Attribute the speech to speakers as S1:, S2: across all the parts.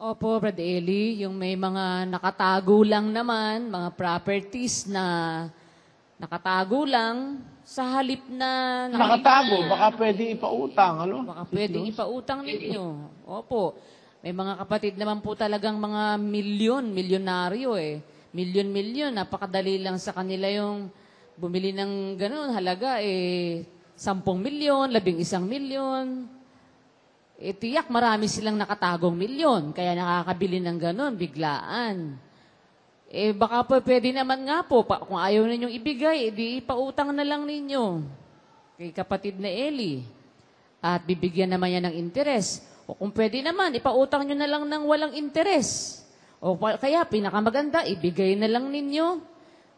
S1: Opo, Brad Eli, yung may mga nakatago lang naman, mga properties na nakatago lang sa halip na
S2: Nakatago, baka pwede ipautang, ano?
S1: baka pwedeng ipautang ninyo. Opo. May mga kapatid naman po talagang mga milyonaryo eh. Milyon-milyon, napakadali lang sa kanila yung bumili ng ganun, halaga eh 10 milyon, 11 milyon. Eh tiyak marami silang nakatagong milyon, kaya nakakabili ng ganun, biglaan. Eh baka po pwede naman nga po, kung ayaw ninyong ibigay, edi ipautang na lang ninyo kay kapatid na Eli. At bibigyan naman yan ng interes. O kung pwede naman, ipautang nyo na lang ng walang interes. O kaya pinakamaganda, ibigay na lang ninyo.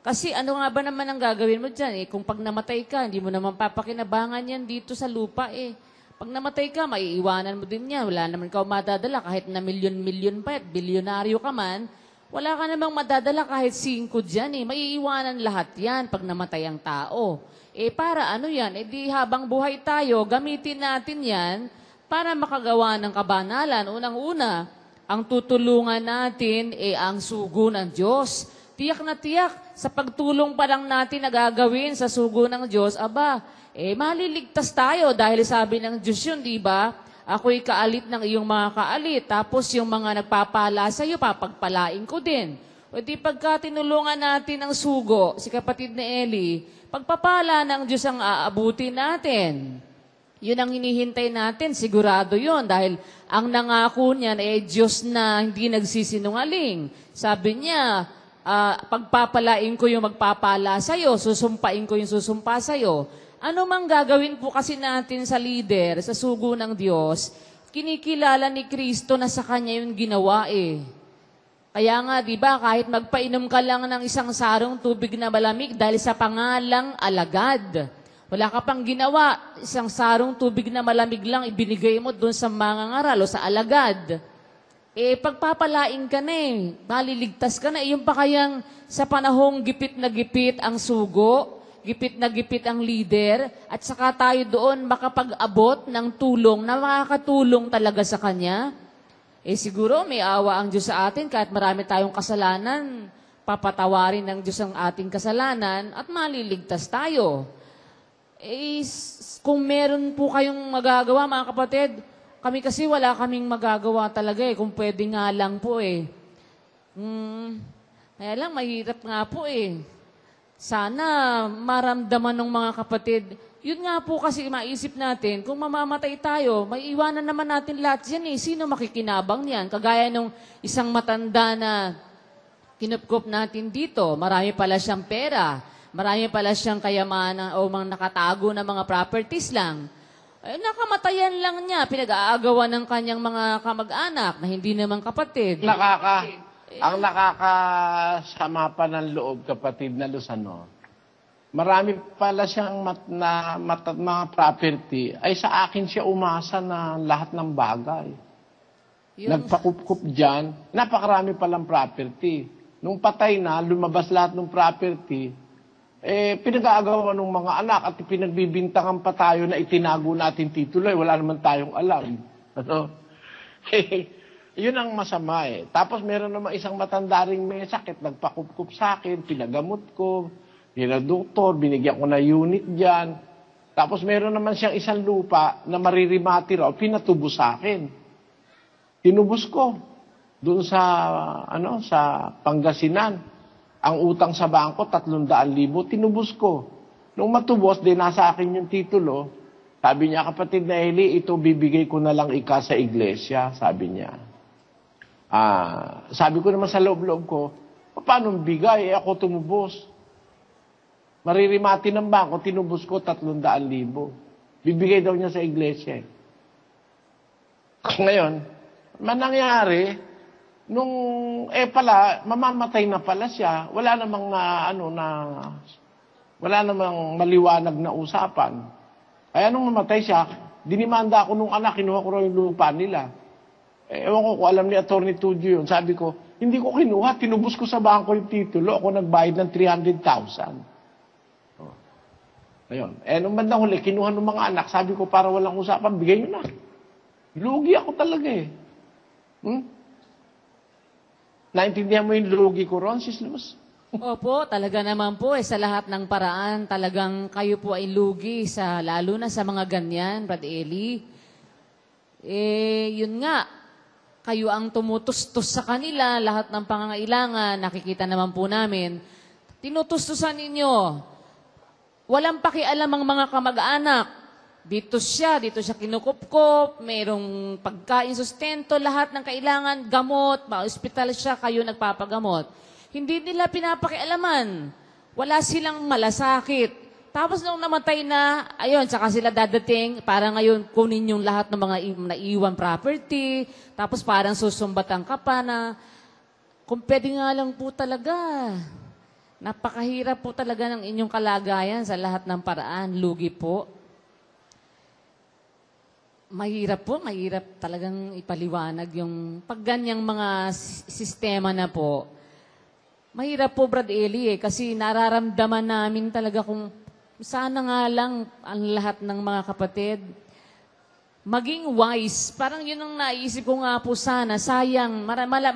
S1: Kasi ano nga ba naman ang gagawin mo dyan? Kung pag namatay ka, hindi mo naman papakinabangan yan dito sa lupa eh. Pag namatay ka, maiiwanan mo din yan. Wala naman ka madadala kahit na milyon-milyon pa at bilyonaryo ka man. Wala ka namang madadala kahit 5 dyan eh. Maiiwanan lahat yan pag namatay ang tao. Eh para ano yan? Eh di habang buhay tayo, gamitin natin yan para makagawa ng kabanalan. Unang-una, ang tutulungan natin eh ang sugo ng Diyos. Tiyak na tiyak, sa pagtulong pa lang natin na gagawin sa sugo ng Diyos, maliligtas tayo dahil sabi ng Diyos yun, di ba? Ako'y kaalit ng iyong mga kaalit. Tapos yung mga nagpapala sa iyo, papagpalain ko din. O di pagka tinulungan natin ang sugo, si kapatid na Eli, pagpapala ng Diyos ang aabutin natin. Yun ang hinihintay natin, sigurado yun. Dahil ang nangako niyan ay Diyos na hindi nagsisinungaling. Sabi niya, pagpapalain ko yung magpapala sa'yo, susumpain ko yung susumpa sa'yo. Ano mang gagawin po kasi natin sa leader, sa sugo ng Diyos, kinikilala ni Kristo na sa Kanya yung ginawa eh. Kaya nga, di ba, kahit magpainom ka lang ng isang sarong tubig na malamig dahil sa pangalang alagad, wala ka pang ginawa, isang sarong tubig na malamig lang ibinigay mo doon sa mangangaral o sa alagad. Eh, pagpapalain ka na eh, maliligtas ka na. Yung pa kayang sa panahong gipit na gipit ang sugo, gipit na gipit ang leader, at saka tayo doon makapag-abot ng tulong na makakatulong talaga sa Kanya. Eh siguro may awa ang Diyos sa atin kahit marami tayong kasalanan, papatawarin ng Diyos ang ating kasalanan at maliligtas tayo. Eh, kung meron po kayong magagawa, mga kapatid, kami kasi wala kaming magagawa talaga eh, kung pwede nga lang po eh. Kaya lang, mahirap nga po eh. Sana maramdaman ng mga kapatid. Yun nga po kasi maisip natin, kung mamamatay tayo, may iwanan naman natin lahat yan eh. Sino makikinabang yan? Kagaya nung isang matanda na kinupkup natin dito, marami pala siyang pera, marami pala siyang kayamanan o mga nakatago na mga properties lang. Ay, nakamatayan lang niya, pinag-aagawan ng kanyang mga kamag-anak na hindi naman kapatid.
S2: Ang nakakasama pa ng loob, kapatid na Luzano, marami pala siyang mga property, ay sa akin siya umasa na lahat ng bagay. Nagpakup-kup dyan, napakarami palang property. Nung patay na, lumabas lahat ng property, pinag-aagawan ng mga anak at pinagbibintangan pa tayo na itinago natin titulo. Wala naman tayong alam. Ano? Yun ang masama eh. Tapos meron naman isang matanda ring may sakit, nagpakup-kup sa akin, pinagamot ko, pinadoktor, binigyan ko na unit dyan. Tapos meron naman siyang isang lupa na maririmati raw, pinatubos sa akin. Tinubos ko doon sa, sa Pangasinan. Ang utang sa bangko, 300,000, tinubos ko. Nung matubos, din nasa akin yung titulo. Sabi niya, kapatid na Eli, ito bibigay ko na lang sa iglesia, sabi niya. Sabi ko naman sa loob-loob ko, paano bigay? Ako tumubos. Maririmati ng bangko, tinubos ko 300,000. Bibigay daw niya sa iglesia. Ngayon, manangyari, nung, mamamatay na pala siya, wala namang maliwanag na usapan. Kaya nung mamatay siya, dinimanda ako nung anak, kinuha ko raw yung lupa nila. Ewan ko kung alam ni Atty. Tudio yun. Sabi ko, hindi ko kinuha, tinubos ko sa bangko yung titulo, ako nagbayad ng 300,000. Ayun. Nung bandang huli, kinuha ng mga anak, sabi ko, para walang usapan, bigay nyo na. Lugi ako talaga eh. Naintindihan mo yung lugi ko ron, Sis Luz?
S1: Opo, talaga naman po sa lahat ng paraan, talagang kayo po ay lugi lalo na sa mga ganyan, Brad Eli. Yun nga, kayo ang tumutustos sa kanila, lahat ng pangangailangan, nakikita naman po namin. Tinutustusan ninyo. Walang pakialam ang mga kamag-anak. Dito siya kinukupkop, mayroong pagkain, sustento, lahat ng kailangan, gamot, ma-hospital siya, kayo nagpapagamot. Hindi nila pinapakialaman. Wala silang malasakit. Tapos nung namatay na, ayun, saka sila dadating, para ngayon kunin yung lahat ng mga naiwan property, tapos parang susumbatan ka pa na, kung pwede nga lang po talaga, napakahirap po talaga ng inyong kalagayan sa lahat ng paraan, lugi po. Mahirap talagang ipaliwanag yung pagganyang mga sistema na po. Mahirap po, Brad Eli, kasi nararamdaman namin talaga kung sana nga lang ang lahat ng mga kapatid maging wise. Parang yun ang naisip ko nga po sana. Sayang,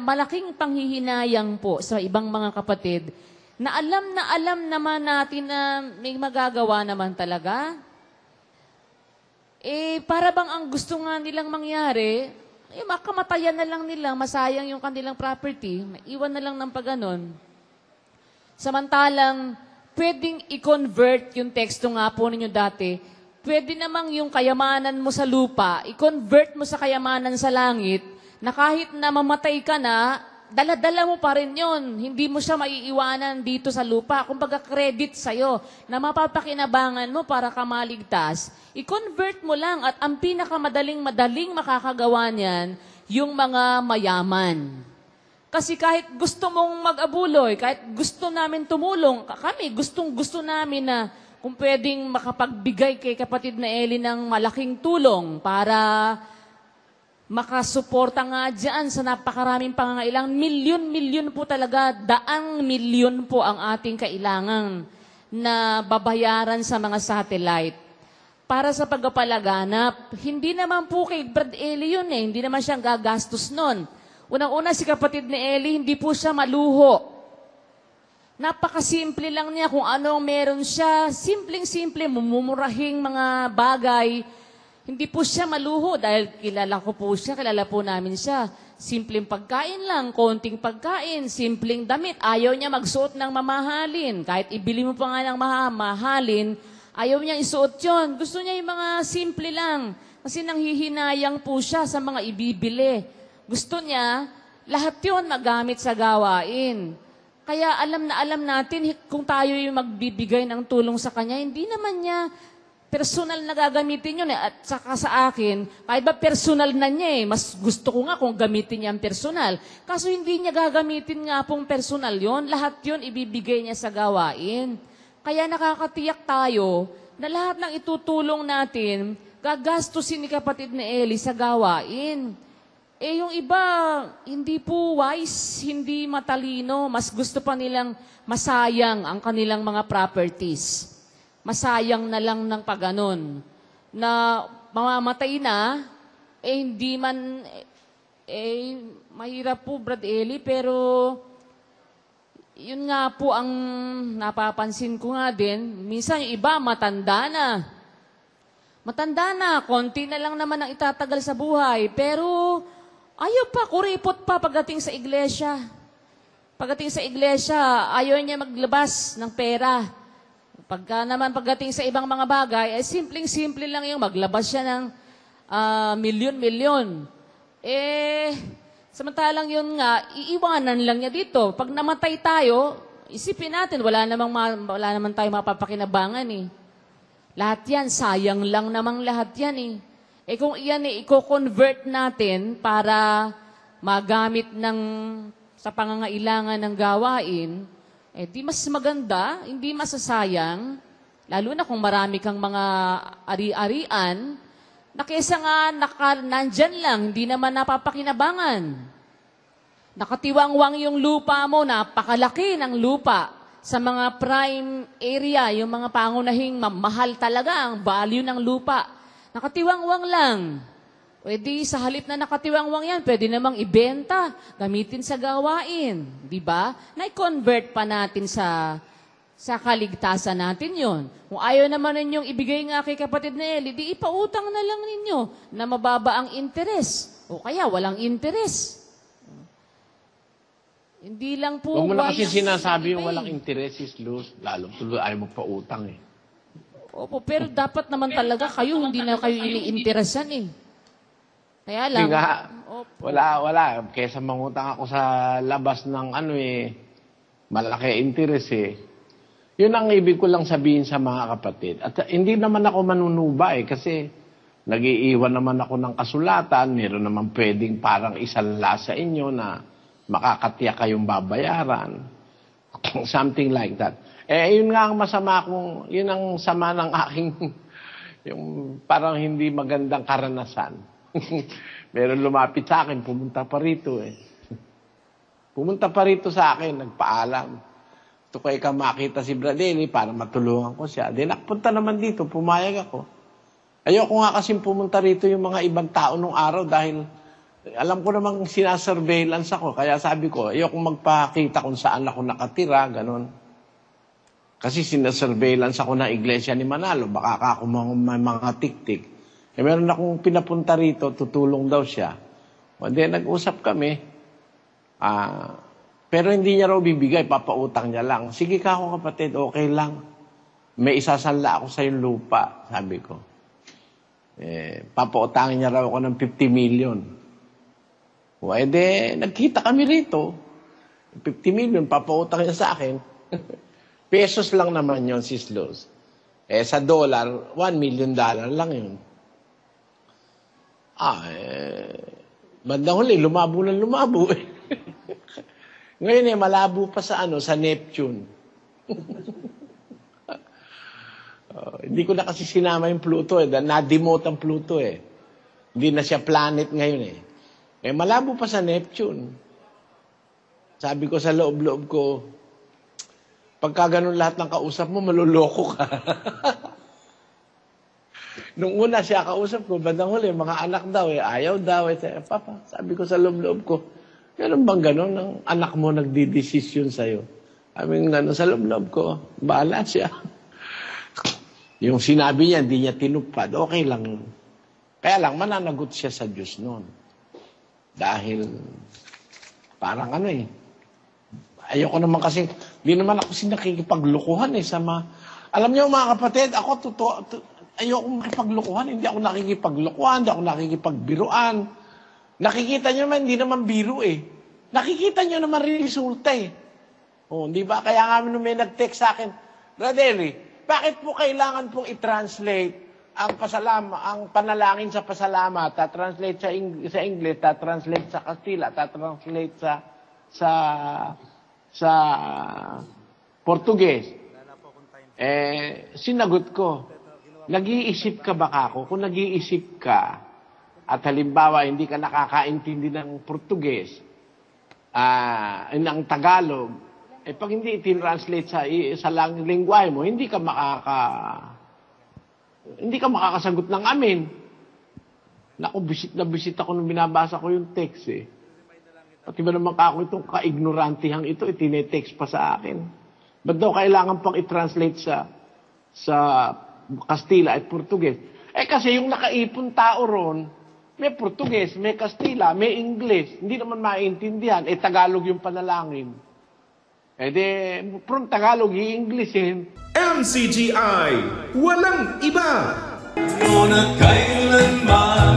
S1: malaking panghihinayang po sa ibang mga kapatid na alam naman natin na may magagawa naman talaga. Para bang ang gusto nga nilang mangyari, makamatayan na lang nila, masayang yung kanilang property, maiwan na lang ng pagganon. Samantalang, pwedeng i-convert yung teksto nga po ninyo dati, pwede namang yung kayamanan mo sa lupa, i-convert mo sa kayamanan sa langit, na kahit na mamatay ka na, dala-dala mo pa rin yun. Hindi mo siya maiiwanan dito sa lupa. Kumbaga credit sa'yo na mapapakinabangan mo para ka maligtas. I-convert mo lang at ang pinakamadaling makakagawa niyan, yung mga mayaman. Kasi kahit gusto mong mag-abuloy, kahit gusto namin tumulong, kami gusto namin na kung pwedeng makapagbigay kay kapatid na Eli ng malaking tulong para makasuporta nga dyan sa napakaraming pangangailangan. Milyon po talaga, daang milyon po ang ating kailangan na babayaran sa mga satellite. Para sa pagpapalaganap, hindi naman po kay Brad Eli yun hindi naman siyang gagastos nun. Unang-una si kapatid ni Eli, hindi po siya maluho. Napakasimple lang niya kung anong meron siya. Simpleng-simple, mumurahing mga bagay. Hindi po siya maluho dahil kilala ko po siya, kilala po namin siya. Simpleng pagkain lang, konting pagkain, simpleng damit. Ayaw niya magsuot ng mamahalin. Kahit ibili mo pa nga ng mamahalin, ayaw niya isuot yon. Gusto niya yung mga simple lang. Kasi nanghihinayang po siya sa mga ibibili. Gusto niya, lahat yon magamit sa gawain. Kaya alam natin kung tayo yung magbibigay ng tulong sa kanya, hindi naman niya personal na gagamitin yun At saka sa akin, kahit ba personal na niya mas gusto ko nga kung gamitin niya ang personal. Kaso hindi niya gagamitin nga pong personal yon. Lahat yon ibibigay niya sa gawain. Kaya nakakatiyak tayo na lahat ng itutulong natin, gagastusin ni kapatid ni Eli sa gawain. Yung iba, hindi po wise, hindi matalino, mas gusto pa nilang masayang ang kanilang mga properties. Masayang na lang ng pagganon. Na mamamatay na, hindi man, mahirap po, Brad Eli, pero yun nga po ang napapansin ko nga din. Minsan yung iba, matanda na. Matanda na, konti na lang naman ang itatagal sa buhay, pero ayaw pa, kuripot pa pagdating sa iglesia. Pagdating sa iglesia, ayaw niya maglabas ng pera. Pagdating sa ibang mga bagay, simpleng-simple lang yung maglabas siya ng milyon-milyon. Samantalang yun nga, iiwanan lang niya dito. Pag namatay tayo, isipin natin, wala naman tayo mapapakinabangan Lahat yan, sayang lang namang lahat yan kung iyan i-convert natin para magamit sa pangangailangan ng gawain, di mas maganda, hindi masasayang, lalo na kung marami kang mga ari-arian, na kesa nga nandyan lang, hindi naman napapakinabangan. Nakatiwangwang yung lupa mo, napakalaki ng lupa sa mga prime area, yung mga pangunahing mahal talaga ang value ng lupa. Nakatiwangwang lang. Pwede sa halip na nakatiwangwang yan, pwede namang ibenta, gamitin sa gawain. Di ba? Na-convert pa natin sa kaligtasan natin yon. Kung ayaw naman ninyong ibigay nga kay kapatid na Eli, di ipautang na lang ninyo na mababa ang interes. O kaya walang interes. Hindi lang po...
S2: Huwag mo na kasi sinasabi yung walang interes is loose. Lalo tuloy ayaw mo pa utang eh.
S1: Opo, pero dapat naman talaga kayo, hindi na kayo iniinteresan eh. Kaya lang...
S2: Hindi nga,
S1: Opo.
S2: wala. Kesa mangutang ako sa labas ng malaki interes eh. Yun ang ibig ko lang sabihin sa mga kapatid. At hindi naman ako manunuba eh, kasi nag-iiwan naman ako ng kasulatan. Meron naman pwedeng parang isala sa inyo na makakatiyak kayong babayaran. Something like that. Yun nga ang masama kong, yun ang sama ng aking, yung parang hindi magandang karanasan. Meron lumapit sa akin, pumunta pa rito eh. Pumunta pa rito sa akin, nagpaalam. Ito kayo ka makita si Bradley para matulungan ko siya. Di nakapunta naman dito, pumayag ako. Ayoko nga kasi pumunta rito yung mga ibang tao nung araw dahil alam ko namang sinasurveillance ako. Kaya sabi ko, ayoko magpakita kung saan ako nakatira, ganun. Kasi sinasurveillance ako ng iglesia ni Manalo. Baka ako may mga tik-tik. Meron akong pinapunta rito, tutulong daw siya. O then, nag-usap kami. Pero hindi niya raw bibigay, papautang niya lang. Sige ka ako kapatid, okay lang. May isasanla ako sa yung lupa, sabi ko. Papautangin niya raw ako ng 50 million. O nagkita kami rito. 50 million, papautang niya sa akin. Pesos lang naman yun, Sis Luz. Sa dollar, $1 million lang yun. Bandang huli, lumabo ng lumabo eh. Ngayon malabo pa sa sa Neptune. Hindi ko na kasi sinama yung Pluto eh. Na-demote ang Pluto eh. Hindi na siya planet ngayon eh. Malabo pa sa Neptune. Sabi ko sa loob-loob ko, pagka ganun lahat ng kausap mo, maluloko ka. Nung una siya kausap ko, bandang huli, mga anak daw ayaw daw. Papa, sabi ko sa loob-loob ko, meron bang gano'n ng anak mo nagdidesisyon sa'yo? Aming sa loob-loob ko, bahala siya. Yung sinabi niya, hindi niya tinupad, okay lang. Kaya lang, mananagot siya sa Diyos noon. Dahil, parang ayoko naman kasi, hindi naman ako nakikipaglukuhan alam niyo mga kapatid, ako ayoko makipaglukuhan, hindi ako nakikipaglukuhan, hindi ako nakikipagbiruan. Nakikita nyo naman, hindi naman biro eh. Nakikita nyo naman rin resulta eh. Di ba? Kaya nga nung may nag-text sa akin, Radeli, bakit po kailangan pong i-translate ang panalangin sa pasalamat, ta-translate sa English, ta-translate sa Kastila, ta-translate sa Portuguese? Sinagot ko, nag-iisip ka ba ako? Kung nag-iisip ka, at halimbawa, hindi ka nakakaintindi ng Portuguese, ng Tagalog, pag hindi i-translate sa lingwahe mo, hindi ka makakasagot ng amin. Naku, bisit ako nung binabasa ko yung text eh. Pati ba naman ako itong ka-ignorantihang ito, itinetext pa sa akin. Ba't daw kailangan pang i-translate sa Kastila at Portuguese? Kasi yung nakaipon tao ron, may Portuguese, may Kastila, may English. Hindi naman maintindihan. Tagalog yung panalangin. From Tagalog, i-Englishin.
S3: MCGI, walang iba.
S4: Noon at kailanman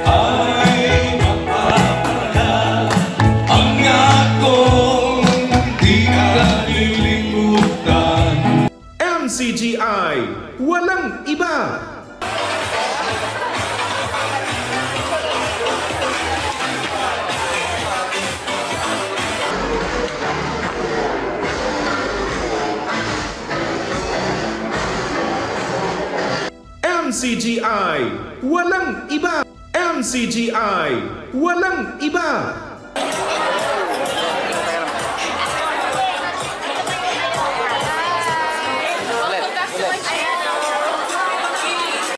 S4: ay mapapagod ang akong di kalilimutan.
S3: MCGI, walang iba. MCGI, walang iba. MCGI, walang iba.